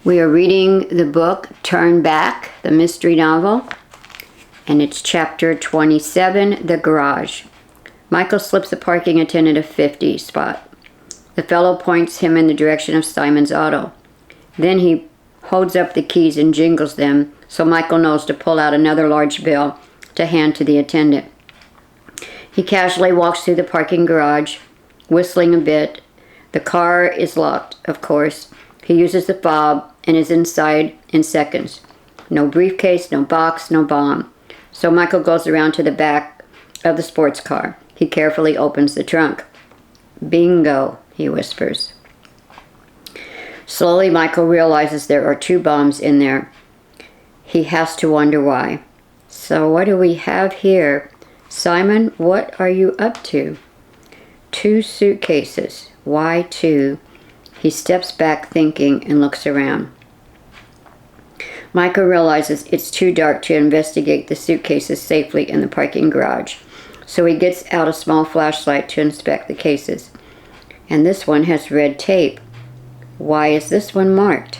We are reading the book Turn Back, the mystery novel, and it's chapter 27, The Garage. Michael slips the parking attendant a 50 spot. The fellow points him in the direction of Simon's auto. Then he holds up the keys and jingles them so Michael knows to pull out another large bill to hand to the attendant. He casually walks through the parking garage, whistling a bit. The car is locked, of course. He uses the fob and is inside in seconds. No briefcase, no box, no bomb. So Michael goes around to the back of the sports car. He carefully opens the trunk. Bingo, he whispers. Slowly, Michael realizes there are 2 bombs in there. He has to wonder why. So what do we have here? Simon, what are you up to? 2 suitcases. Why 2? He steps back thinking and looks around. Michael realizes it's too dark to investigate the suitcases safely in the parking garage, so he gets out a small flashlight to inspect the cases. And this one has red tape. Why is this one marked?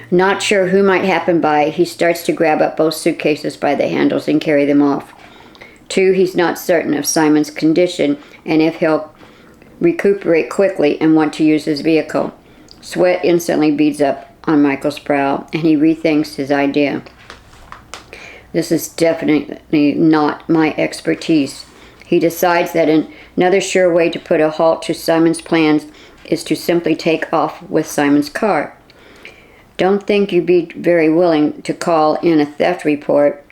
Not sure who might happen by, he starts to grab up both suitcases by the handles and carry them off. 2, he's not certain of Simon's condition and if he'll recuperate quickly and want to use his vehicle. Sweat instantly beads up on Michael's brow, and he rethinks his idea. This is definitely not my expertise. He decides that another sure way to put a halt to Simon's plans is to simply take off with Simon's car. Don't think you'd be very willing to call in a theft report.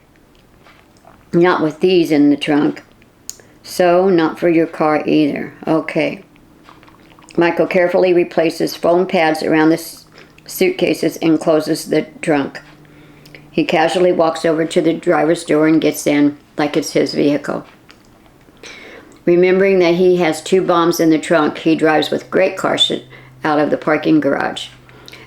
Not with these in the trunk. So, not for your car either. Okay. Michael carefully replaces foam pads around the suitcases and closes the trunk. He casually walks over to the driver's door and gets in like it's his vehicle. Remembering that he has 2 bombs in the trunk, he drives with great caution out of the parking garage.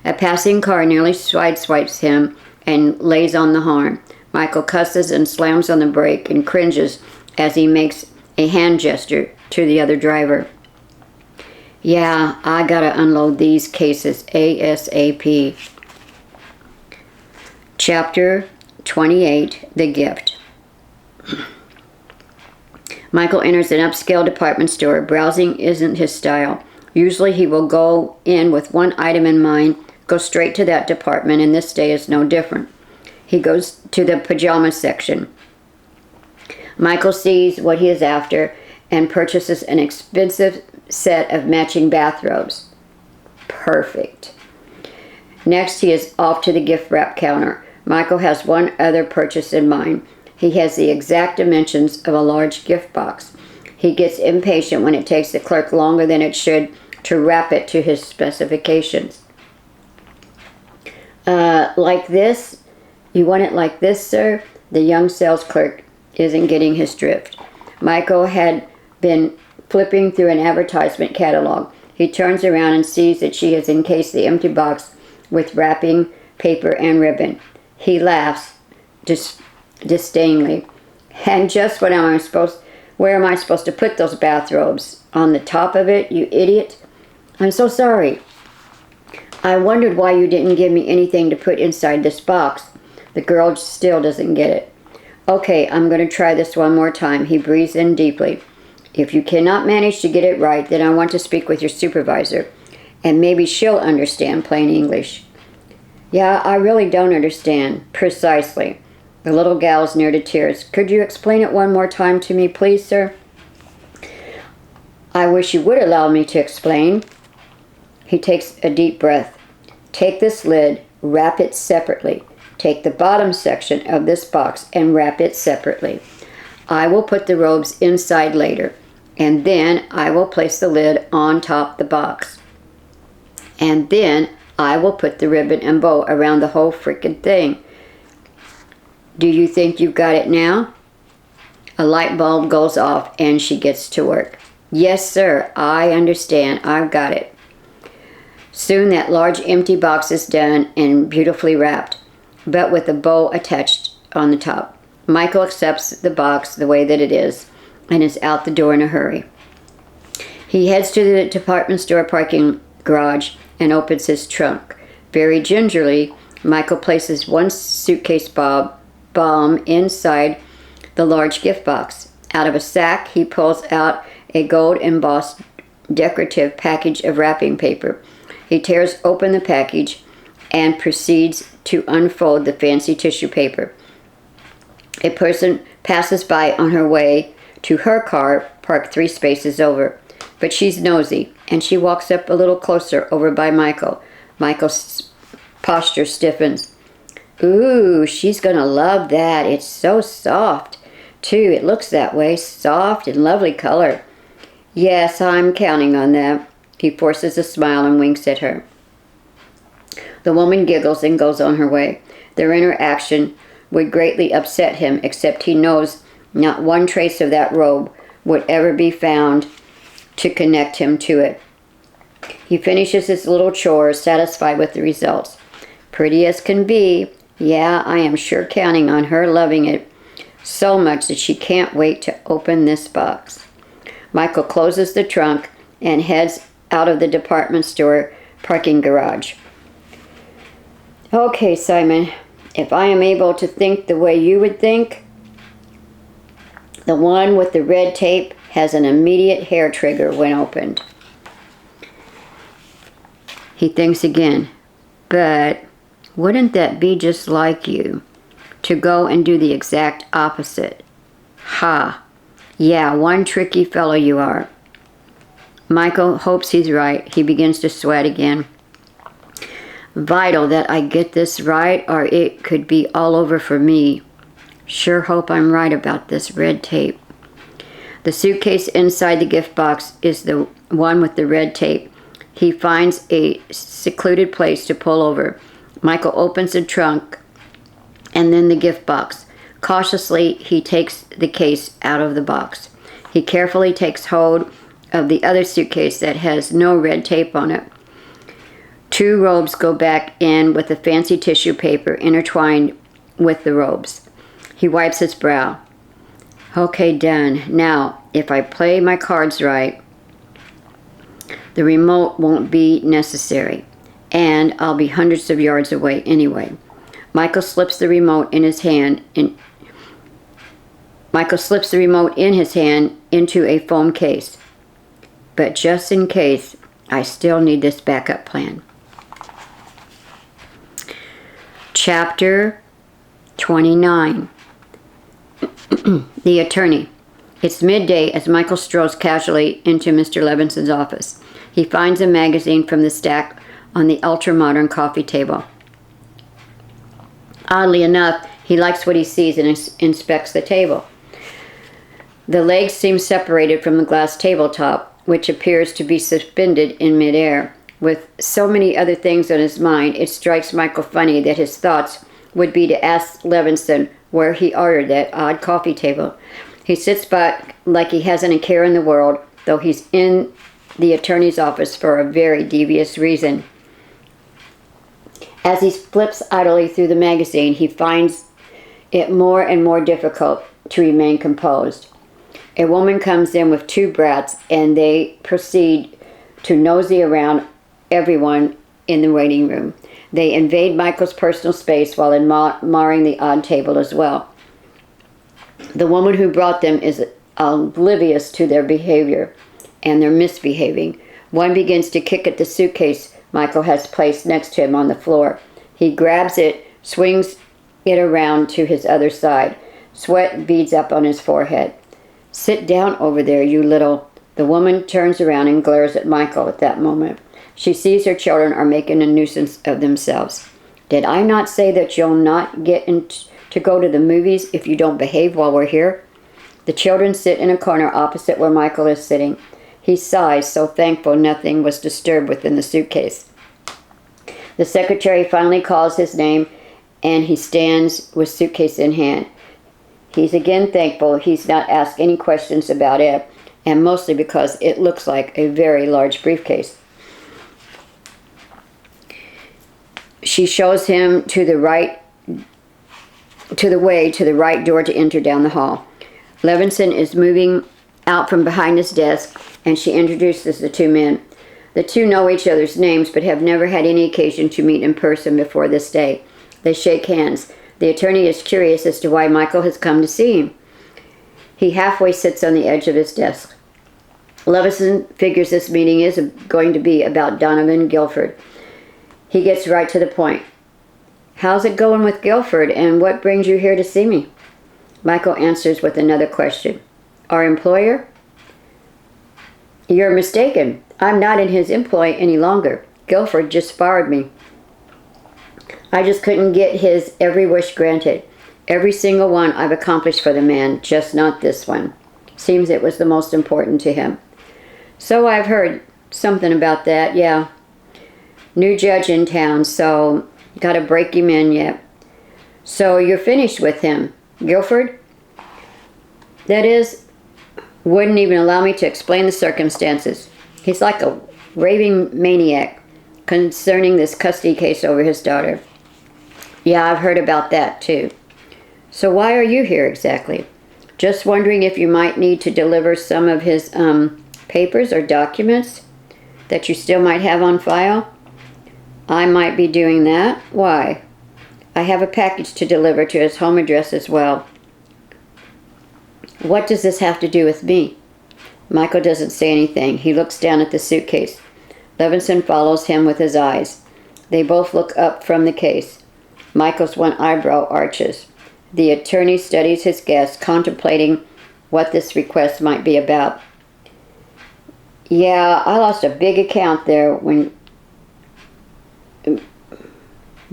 A passing car nearly sideswipes him and lays on the horn. Michael cusses and slams on the brake and cringes as he makes a hand gesture to the other driver. Yeah, I gotta unload these cases ASAP. Chapter 28, The Gift. Michael enters an upscale department store. Browsing isn't his style. Usually he will go in with one item in mind, go straight to that department, and this day is no different. He goes to the pajama section. Michael sees what he is after and purchases an expensive set of matching bathrobes. Perfect. Next, he is off to the gift wrap counter. Michael has one other purchase in mind. He has the exact dimensions of a large gift box. He gets impatient when it takes the clerk longer than it should to wrap it to his specifications. Like this? You want it like this, sir? The young sales clerk isn't getting his drift. Michael had been flipping through an advertisement catalog. He turns around and sees that she has encased the empty box with wrapping paper and ribbon. He laughs disdainfully. And just where am I supposed to put those bathrobes? On the top of it, you idiot? I'm so sorry. I wondered why you didn't give me anything to put inside this box. The girl still doesn't get it. Okay, I'm going to try this one more time. He breathes in deeply. If you cannot manage to get it right, then I want to speak with your supervisor, and maybe she'll understand plain English. Yeah, I really don't understand. Precisely. The little gal's near to tears. Could you explain it one more time to me, please, sir? I wish you would allow me to explain. He takes a deep breath. Take this lid, wrap it separately. Take the bottom section of this box and wrap it separately. I will put the robes inside later, and then I will place the lid on top the box. And then I will put the ribbon and bow around the whole frickin' thing. Do you think you've got it now? A light bulb goes off and she gets to work. Yes, sir, I understand. I've got it. Soon that large empty box is done and beautifully wrapped, but with a bow attached on the top. Michael accepts the box the way that it is and is out the door in a hurry. He heads to the department store parking garage and opens his trunk. Very gingerly, Michael places one suitcase bomb inside the large gift box. Out of a sack, he pulls out a gold-embossed decorative package of wrapping paper. He tears open the package and proceeds to unfold the fancy tissue paper. A person passes by on her way to her car, parked 3 spaces over. But she's nosy, and she walks up a little closer over by Michael. Michael's posture stiffens. Ooh, she's gonna love that. It's so soft, too. It looks that way. Soft and lovely color. Yes, I'm counting on that. He forces a smile and winks at her. The woman giggles and goes on her way. Their interaction would greatly upset him, except he knows not one trace of that robe would ever be found to connect him to it. He finishes his little chores, satisfied with the results. Pretty as can be. Yeah, I am sure counting on her loving it so much that she can't wait to open this box. Michael closes the trunk and heads out of the department store parking garage. Okay, Simon, if I am able to think the way you would think, the one with the red tape has an immediate hair trigger when opened. He thinks again, but wouldn't that be just like you, to go and do the exact opposite? Ha! Yeah, one tricky fellow you are. Michael hopes he's right. He begins to sweat again. Vital that I get this right, or it could be all over for me. Sure hope I'm right about this red tape. The suitcase inside the gift box is the one with the red tape. He finds a secluded place to pull over. Michael opens the trunk and then the gift box. Cautiously, he takes the case out of the box. He carefully takes hold of the other suitcase that has no red tape on it. 2 robes go back in with the fancy tissue paper intertwined with the robes. He wipes his brow. Okay, done. Now, if I play my cards right, the remote won't be necessary, and I'll be hundreds of yards away anyway. Michael slips the remote in his hand into a foam case. But just in case, I still need this backup plan. Chapter 29. The Attorney. It's midday as Michael strolls casually into Mr. Levinson's office. He finds a magazine from the stack on the ultra-modern coffee table. Oddly enough, he likes what he sees and inspects the table. The legs seem separated from the glass tabletop, which appears to be suspended in midair. With so many other things on his mind, it strikes Michael funny that his thoughts would be to ask Levinson where he ordered that odd coffee table. He sits back like he hasn't a care in the world, though he's in the attorney's office for a very devious reason. As he flips idly through the magazine, he finds it more and more difficult to remain composed. A woman comes in with 2 brats, and they proceed to nosy around everyone in the waiting room. They invade Michael's personal space while admiring the odd table as well. The woman who brought them is oblivious to their behavior, and they're misbehaving. One begins to kick at the suitcase Michael has placed next to him on the floor. He grabs it, swings it around to his other side. Sweat beads up on his forehead. Sit down over there, you little... The woman turns around and glares at Michael at that moment. She sees her children are making a nuisance of themselves. Did I not say that you'll not get to go to the movies if you don't behave while we're here? The children sit in a corner opposite where Michael is sitting. He sighs, so thankful nothing was disturbed within the suitcase. The secretary finally calls his name, and he stands with suitcase in hand. He's again thankful he's not asked any questions about it, and mostly because it looks like a very large briefcase. She shows him to the right door to enter down the hall. Levinson is moving out from behind his desk, and she introduces the 2 men. The two know each other's names but have never had any occasion to meet in person before this day. They shake hands. The attorney is curious as to why Michael has come to see him. He halfway sits on the edge of his desk. Levinson figures this meeting is going to be about Donovan Guilford. He gets right to the point. How's it going with Guilford, and what brings you here to see me? Michael answers with another question. Our employer? You're mistaken. I'm not in his employ any longer. Guilford just fired me. I just couldn't get his every wish granted. Every single one I've accomplished for the man, just not this one. Seems it was the most important to him. So I've heard something about that, yeah. New judge in town, so gotta break him in yet. So you're finished with him, Guilford? That is, wouldn't even allow me to explain the circumstances. He's like a raving maniac concerning this custody case over his daughter. Yeah, I've heard about that too. So why are you here exactly? Just wondering if you might need to deliver some of his papers or documents that you still might have on file? I might be doing that. Why? I have a package to deliver to his home address as well. What does this have to do with me? Michael doesn't say anything. He looks down at the suitcase. Levinson follows him with his eyes. They both look up from the case. Michael's one eyebrow arches. The attorney studies his guest, contemplating what this request might be about. Yeah, I lost a big account there when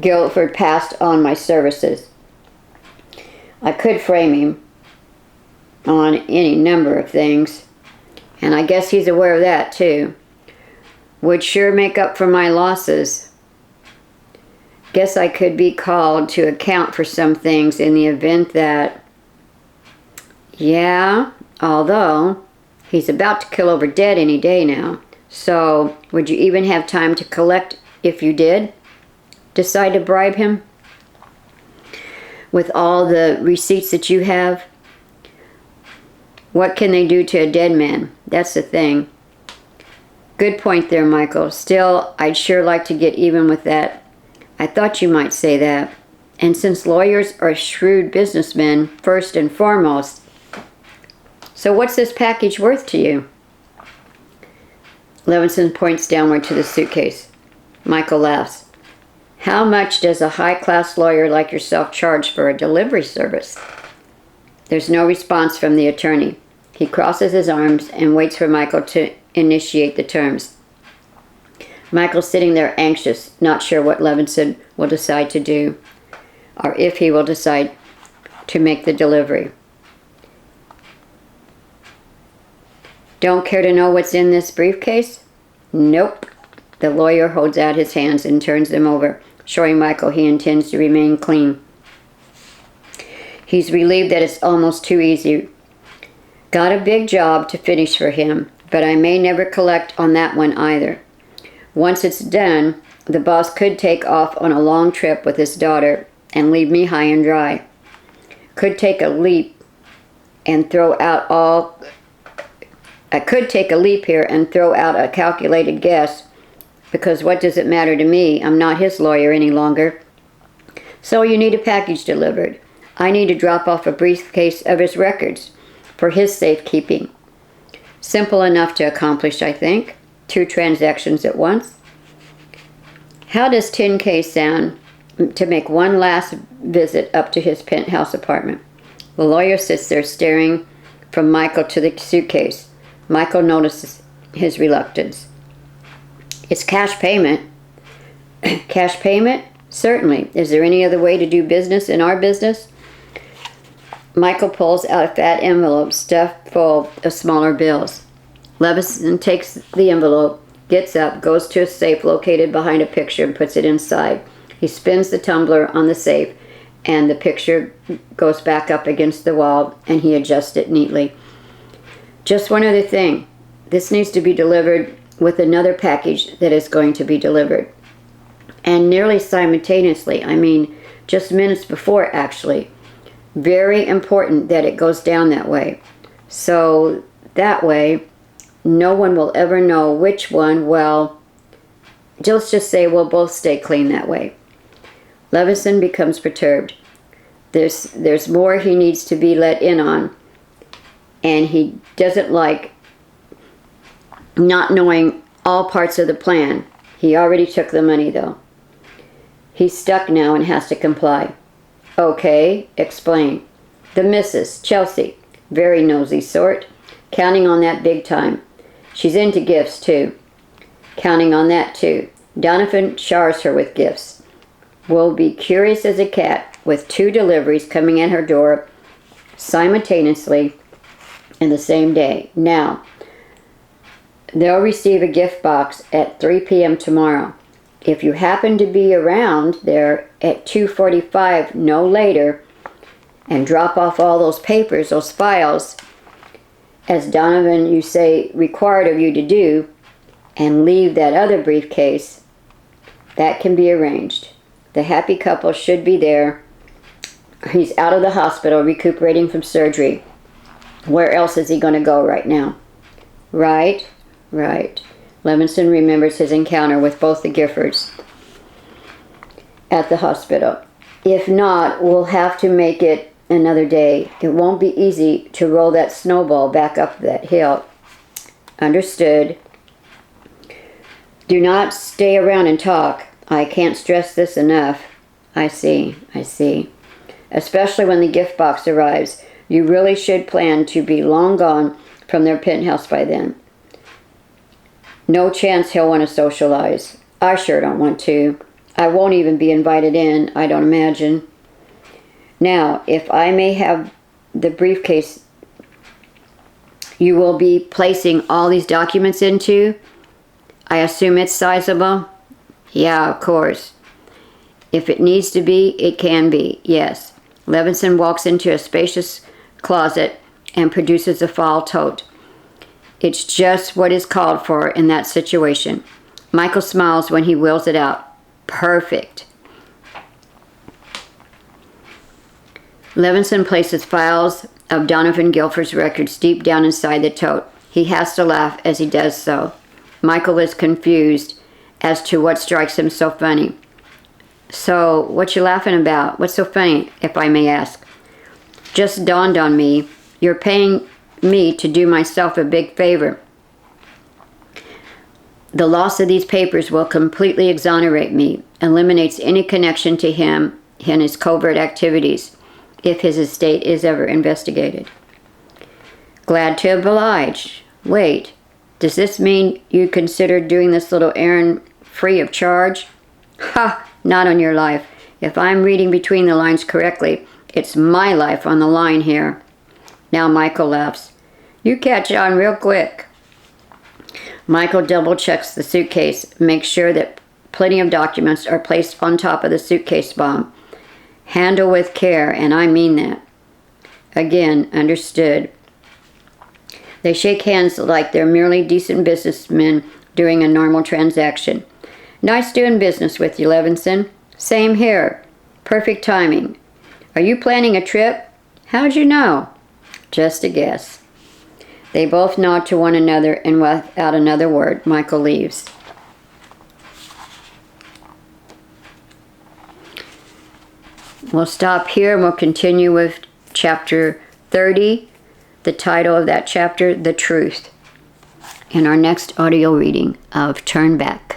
Guilford passed on my services. I could frame him on any number of things, and I guess he's aware of that too. Would sure make up for my losses. Guess I could be called to account for some things in the event that... Yeah, although he's about to kill over dead any day now. So, would you even have time to collect if you did decide to bribe him? With all the receipts that you have? What can they do to a dead man? That's the thing. Good point there, Michael. Still, I'd sure like to get even with that. I thought you might say that. And since lawyers are shrewd businessmen, first and foremost. So what's this package worth to you? Levinson points downward to the suitcase. Michael laughs. How much does a high-class lawyer like yourself charge for a delivery service? There's no response from the attorney. He crosses his arms and waits for Michael to initiate the terms. Michael's sitting there anxious, not sure what Levinson will decide to do, or if he will decide to make the delivery. Don't care to know what's in this briefcase? Nope. The lawyer holds out his hands and turns them over, showing Michael he intends to remain clean. He's relieved that it's almost too easy. Got a big job to finish for him, but I may never collect on that one either. Once it's done, the boss could take off on a long trip with his daughter and leave me high and dry. Could take a leap and throw out all... I could take a leap here and throw out a calculated guess, because what does it matter to me? I'm not his lawyer any longer. So you need a package delivered. I need to drop off a briefcase of his records for his safekeeping. Simple enough to accomplish, I think. 2 transactions at once. How does 10K sound to make one last visit up to his penthouse apartment? The lawyer sits there staring from Michael to the suitcase. Michael notices his reluctance. It's cash payment. Cash payment? Certainly. Is there any other way to do business in our business? Michael pulls out a fat envelope stuffed full of smaller bills. Levinson takes the envelope, gets up, goes to a safe located behind a picture and puts it inside. He spins the tumbler on the safe and the picture goes back up against the wall and he adjusts it neatly. Just one other thing. This needs to be delivered with another package that is going to be delivered. And nearly simultaneously, just minutes before actually. Very important that it goes down that way. So that way, No one will ever know which one. Well, let's just say we'll both stay clean that way. Levinson becomes perturbed. There's more he needs to be let in on, and he doesn't like not knowing all parts of the plan. He already took the money, though. He's stuck now and has to comply. Okay, explain. The missus, Chelsea, very nosy sort, counting on that big time. She's into gifts, too. Counting on that, too. Donovan showers her with gifts. Will be curious as a cat with 2 deliveries coming at her door simultaneously in the same day. Now, they'll receive a gift box at 3 p.m. tomorrow. If you happen to be around there at 2:45, no later, and drop off all those papers, those files, as Donovan, you say, required of you to do, and leave that other briefcase, that can be arranged. The happy couple should be there. He's out of the hospital, recuperating from surgery. Where else is he going to go right now? Right. Levinson remembers his encounter with both the Giffords at the hospital. If not, we'll have to make it another day. It won't be easy to roll that snowball back up that hill. Understood. Do not stay around and talk. I can't stress this enough. I see. Especially when the gift box arrives. You really should plan to be long gone from their penthouse by then. No chance he'll want to socialize. I sure don't want to. I won't even be invited in, I don't imagine. Now, if I may have the briefcase you will be placing all these documents into, I assume it's sizable? Yeah, of course. If it needs to be, it can be, yes. Levinson walks into a spacious closet and produces a file tote. It's just what is called for in that situation. Michael smiles when he wheels it out. Perfect. Levinson places files of Donovan Guilford's records deep down inside the tote. He has to laugh as he does so. Michael is confused as to what strikes him so funny. So, what you laughing about? What's so funny, if I may ask? Just dawned on me. You're paying me to do myself a big favor. The loss of these papers will completely exonerate me, eliminates any connection to him and his covert activities, if his estate is ever investigated. Glad to oblige. Wait, does this mean you consider doing this little errand free of charge? Ha! Not on your life. If I'm reading between the lines correctly, it's my life on the line here. Now Michael laughs. You catch on real quick. Michael double checks the suitcase, makes sure that plenty of documents are placed on top of the suitcase bomb. Handle with care, and I mean that. Again, understood. They shake hands like they're merely decent businessmen doing a normal transaction. Nice doing business with you, Levinson. Same here. Perfect timing. Are you planning a trip? How'd you know? Just a guess. They both nod to one another, and without another word, Michael leaves. We'll stop here and we'll continue with chapter 30, the title of that chapter, The Truth, in our next audio reading of Turn Back.